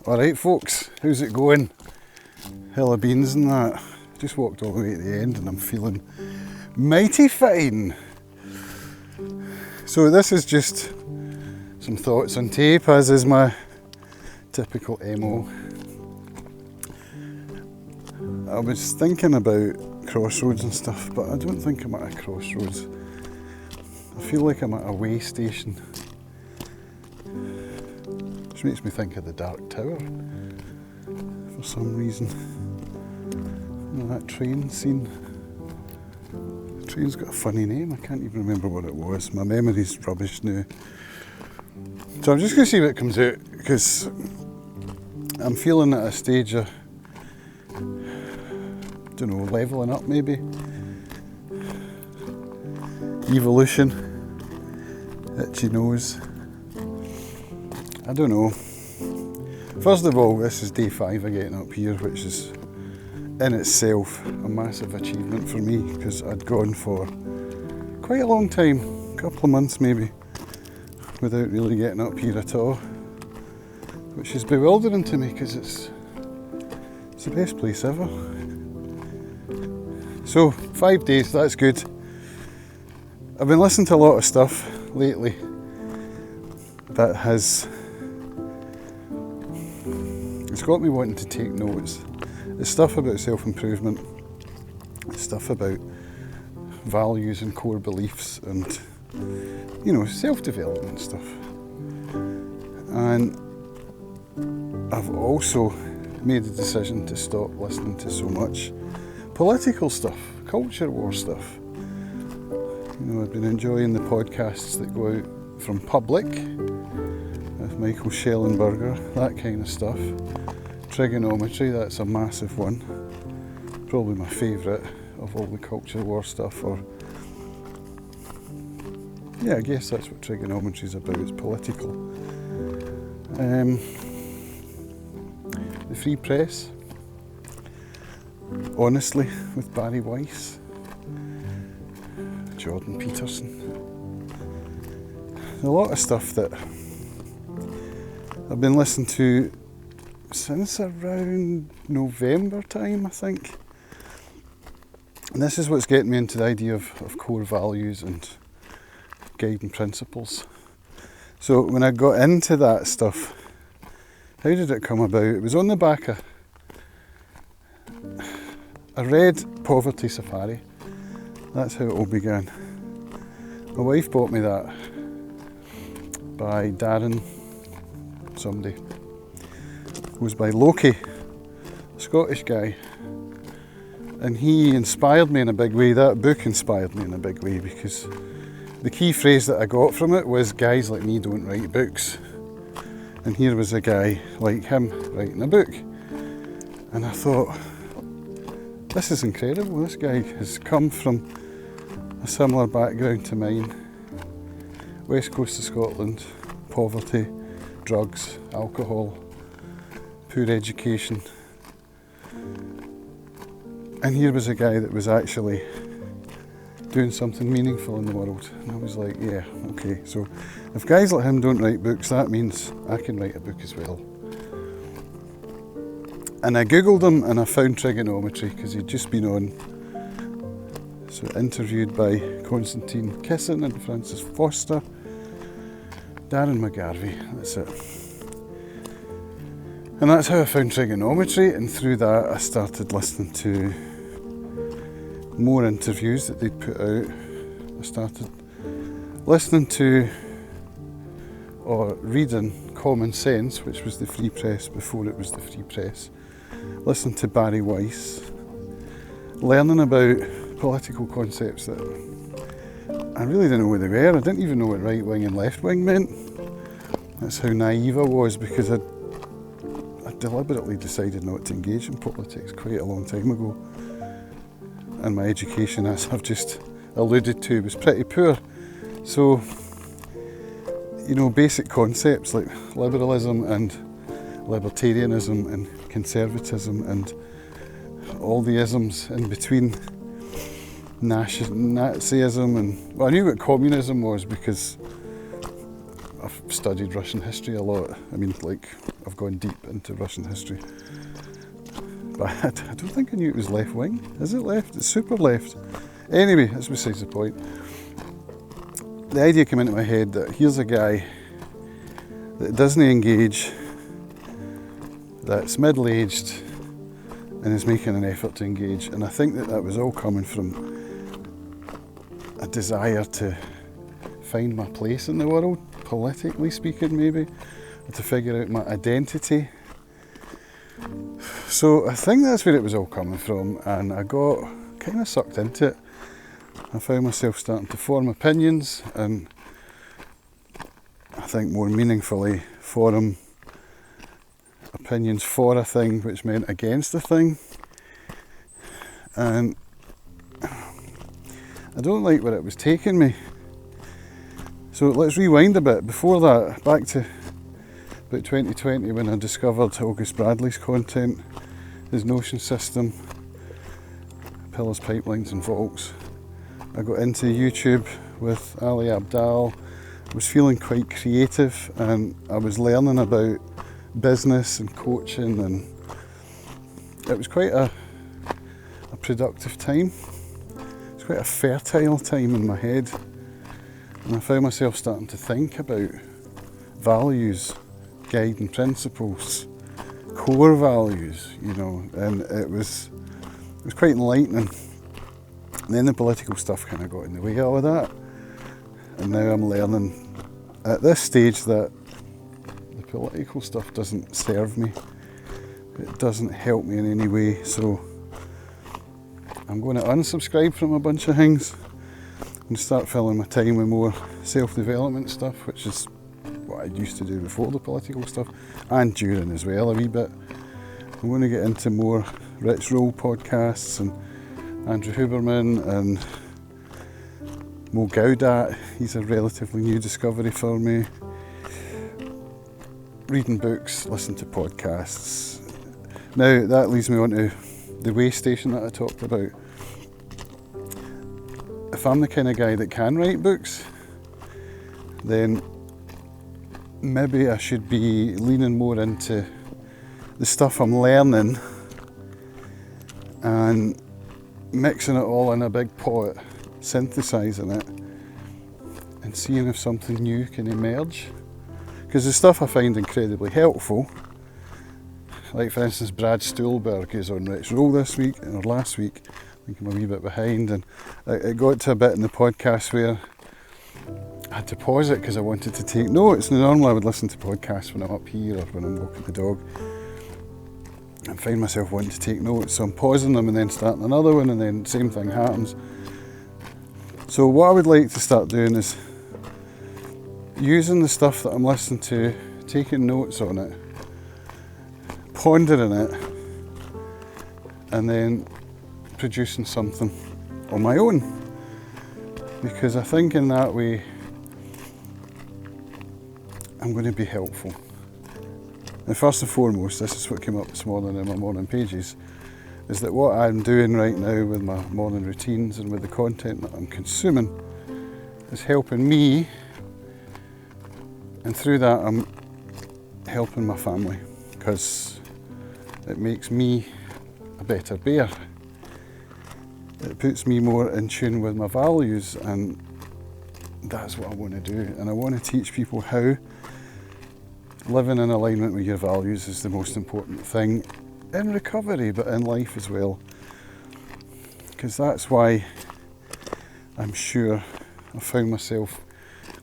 Alright folks, how's it going? Hella beans and that. Just walked all the way to the end and I'm feeling mighty fine. So this is just some thoughts on tape, as is my typical MO. I was thinking about crossroads and stuff, but I don't think I'm at a crossroads. I feel like I'm at a way station. Which makes me think of the Dark Tower for some reason. You know, that train scene. The train's got a funny name, I can't even remember what it was. My memory's rubbish now. So I'm just going to see what comes out, because I'm feeling at a stage of, I don't know, levelling up maybe. Evolution. Itchy nose. I don't know. First of all, this is day 5 of getting up here, which is in itself a massive achievement for me, because I'd gone for quite a long time, a couple of months maybe, without really getting up here at all, which is bewildering to me because it's the best place ever. So 5 days, that's good. I've been listening to a lot of stuff lately that it's got me wanting to take notes. It's stuff about self-improvement, it's stuff about values and core beliefs and, you know, self-development stuff. And I've also made the decision to stop listening to so much political stuff, culture war stuff. You know, I've been enjoying the podcasts that go out from Public with Michael Schellenberger, that kind of stuff. Trigonometry, that's a massive one. Probably my favourite of all the culture war stuff, or yeah, I guess that's what trigonometry is about, it's political. The Free Press, Honestly, with Barry Weiss, Jordan Peterson. A lot of stuff that I've been listening to since around November time, I think. And this is what's getting me into the idea of core values and guiding principles. So when I got into that stuff, how did it come about? It was on the back of, I read Poverty Safari. That's how it all began. My wife bought me that by Darren somebody. It was by Loki, a Scottish guy, and he inspired me in a big way. That book inspired me in a big way, because the key phrase that I got from it was, guys like me don't write books. And here was a guy like him writing a book. And I thought, this is incredible. This guy has come from a similar background to mine. West coast of Scotland, poverty, drugs, alcohol, poor education. And here was a guy that was actually doing something meaningful in the world. And I was like, yeah, okay, so if guys like him don't write books, that means I can write a book as well. And I googled him and I found trigonometry, because he'd just been on, so interviewed by Constantine Kissin and Francis Foster, Darren McGarvey, that's it. And that's how I found trigonometry, and through that I started listening to more interviews that they'd put out. I started listening to or reading Common Sense, which was the Free Press before it was the Free Press. Listening to Barry Weiss, learning about political concepts that I really didn't know what they were. I didn't even know what right wing and left wing meant. That's how naive I was, because I deliberately decided not to engage in politics quite a long time ago. And my education, as I've just alluded to, was pretty poor. So, you know, basic concepts like liberalism and libertarianism and conservatism and all the isms in between, Nazism and, well, I knew what communism was because I've I've studied Russian history a lot. I mean, like, I've gone deep into Russian history. But I don't think I knew it was left wing. Is it left? It's super left. Anyway, that's besides the point. The idea came into my head that here's a guy that doesn't engage, that's middle-aged, and is making an effort to engage. And I think that was all coming from a desire to find my place in the world, politically speaking maybe, to figure out my identity. So I think that's where it was all coming from, and I got kind of sucked into it. I found myself starting to form opinions, and I think more meaningfully form opinions for a thing which meant against a thing. And I don't like where it was taking me. So let's rewind a bit. Before that, back to about 2020 when I discovered August Bradley's content, his Notion system, pillars, pipelines and vaults. I got into YouTube with Ali Abdaal. I was feeling quite creative, and I was learning about business and coaching, and it was quite a productive time. It was quite a fertile time in my head, and I found myself starting to think about values, guiding principles, core values, and it was quite enlightening. And then the political stuff kind of got in the way of all of that, and now I'm learning at this stage that the political stuff doesn't serve me, it doesn't help me in any way, so I'm going to unsubscribe from a bunch of things and start filling my time with more self-development stuff, which is what I used to do before the political stuff, and during as well a wee bit. I'm going to get into more Rich Roll podcasts and Andrew Huberman and Mo Gaudat. He's a relatively new discovery for me. Reading books, listening to podcasts. Now that leads me on to the way station that I talked about. If I'm the kind of guy that can write books, then maybe I should be leaning more into the stuff I'm learning and mixing it all in a big pot, synthesising it and seeing if something new can emerge. Because the stuff I find incredibly helpful, like for instance Brad Stuhlberg is on Rich Roll this week, or last week, I think I'm a wee bit behind, and it got to a bit in the podcast where I had to pause it because I wanted to take notes. Now normally I would listen to podcasts when I'm up here or when I'm walking the dog, and find myself wanting to take notes, so I'm pausing them and then starting another one, and then same thing happens. So what I would like to start doing is using the stuff that I'm listening to, taking notes on it, pondering it, and then producing something on my own, because I think in that way I'm going to be helpful. And first and foremost, this is what came up this morning in my morning pages, is that what I'm doing right now with my morning routines and with the content that I'm consuming is helping me, and through that I'm helping my family, because it makes me a better bear. It puts me more in tune with my values, and that's what I want to do. And I want to teach people how living in alignment with your values is the most important thing in recovery, but in life as well. Because that's why I'm sure I found myself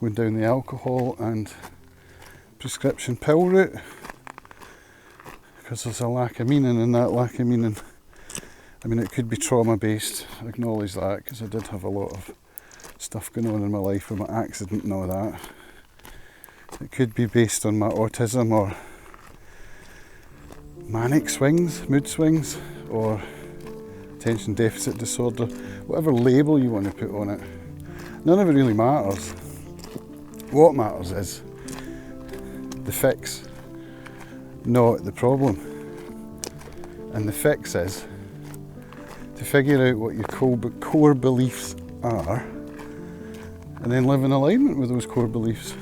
going down the alcohol and prescription pill route, because there's a lack of meaning, and that lack of meaning, I mean, it could be trauma based, I acknowledge that, because I did have a lot of stuff going on in my life with my accident and all that. It could be based on my autism or manic swings, mood swings, or attention deficit disorder, whatever label you want to put on it. None of it really matters. What matters is the fix, not the problem. And the fix is to figure out what your core beliefs are, and then live in alignment with those core beliefs.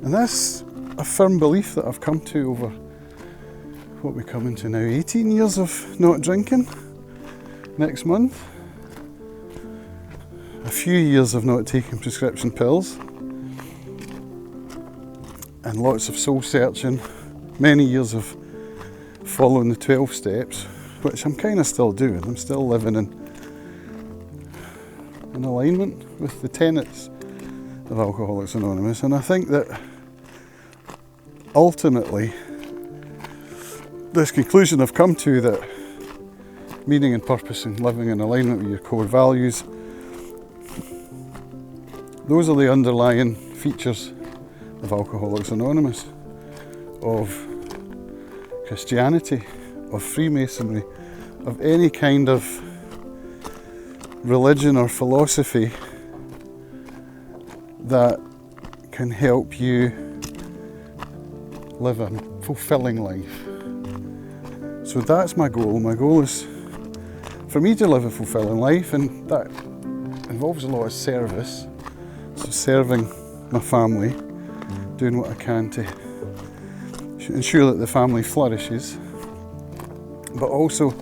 And that's a firm belief that I've come to over what we come into now, 18 years of not drinking next month. A few years of not taking prescription pills. And lots of soul searching. Many years of following the 12 steps, which I'm kind of still doing. I'm still living in alignment with the tenets of Alcoholics Anonymous, and I think that ultimately this conclusion I've come to, that meaning and purpose and living in alignment with your core values, those are the underlying features of Alcoholics Anonymous, of Christianity, of Freemasonry, of any kind of religion or philosophy that can help you live a fulfilling life. So that's my goal. My goal is for me to live a fulfilling life, and that involves a lot of service. So serving my family, doing what I can to ensure that the family flourishes, but also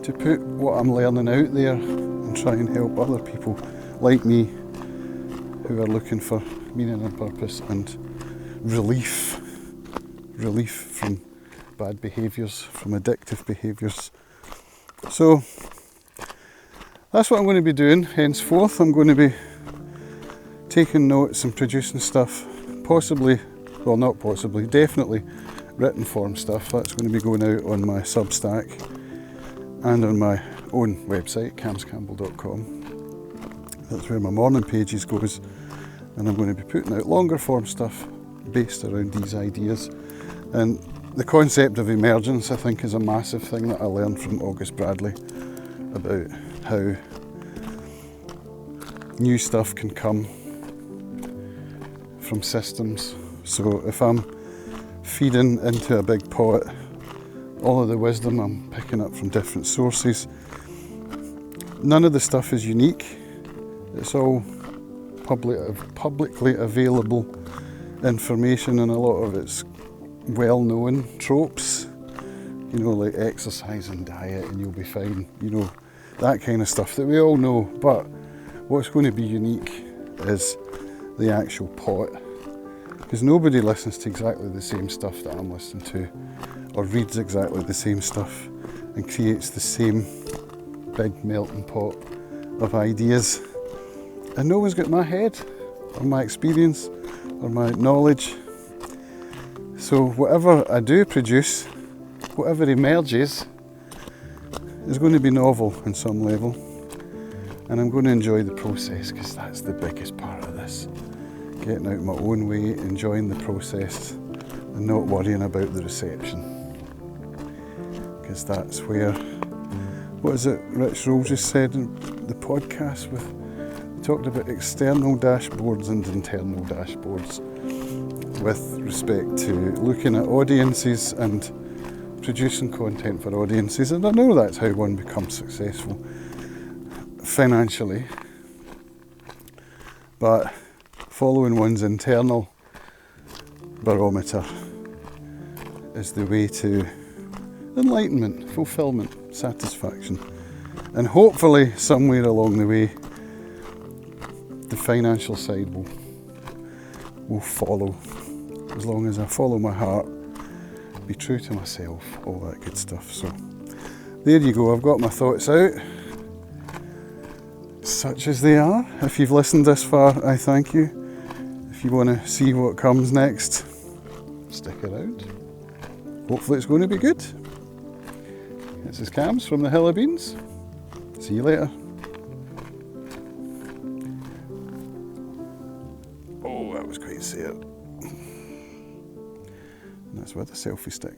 to put what I'm learning out there and try and help other people like me who are looking for meaning and purpose and relief from bad behaviours, from addictive behaviours. So that's what I'm going to be doing henceforth. I'm going to be taking notes and producing stuff, definitely written form stuff. That's going to be going out on my Substack and on my own website, camscampbell.com. That's where my morning pages goes, and I'm going to be putting out longer form stuff based around these ideas. And the concept of emergence, I think, is a massive thing that I learned from August Bradley about how new stuff can come from systems. So if I'm feeding into a big pot all of the wisdom I'm picking up from different sources, none of the stuff is unique. It's all publicly available information, and a lot of it's well-known tropes, like exercise and diet and you'll be fine, that kind of stuff that we all know. But what's going to be unique is the actual pot, because nobody listens to exactly the same stuff that I'm listening to, or reads exactly the same stuff and creates the same big melting pot of ideas. And no one's got my head or my experience or my knowledge. So whatever I do produce, whatever emerges, is going to be novel on some level. And I'm going to enjoy the process, because that's the biggest part of this. Getting out my own way, enjoying the process, and not worrying about the reception. Because that's where, what is it Rich Roll just said in the podcast, he talked about external dashboards and internal dashboards with respect to looking at audiences and producing content for audiences. And I know that's how one becomes successful financially, but following one's internal barometer is the way to enlightenment, fulfillment, satisfaction. And hopefully somewhere along the way the financial side will follow, as long as I follow my heart, be true to myself, all that good stuff. So there you go, I've got my thoughts out, such as they are. If you've listened this far, I thank you. If you want to see what comes next, stick around. Hopefully it's going to be good. This is Cams from the Hill of Beans. See you later. Oh, that was quite sad. And that's with a selfie stick.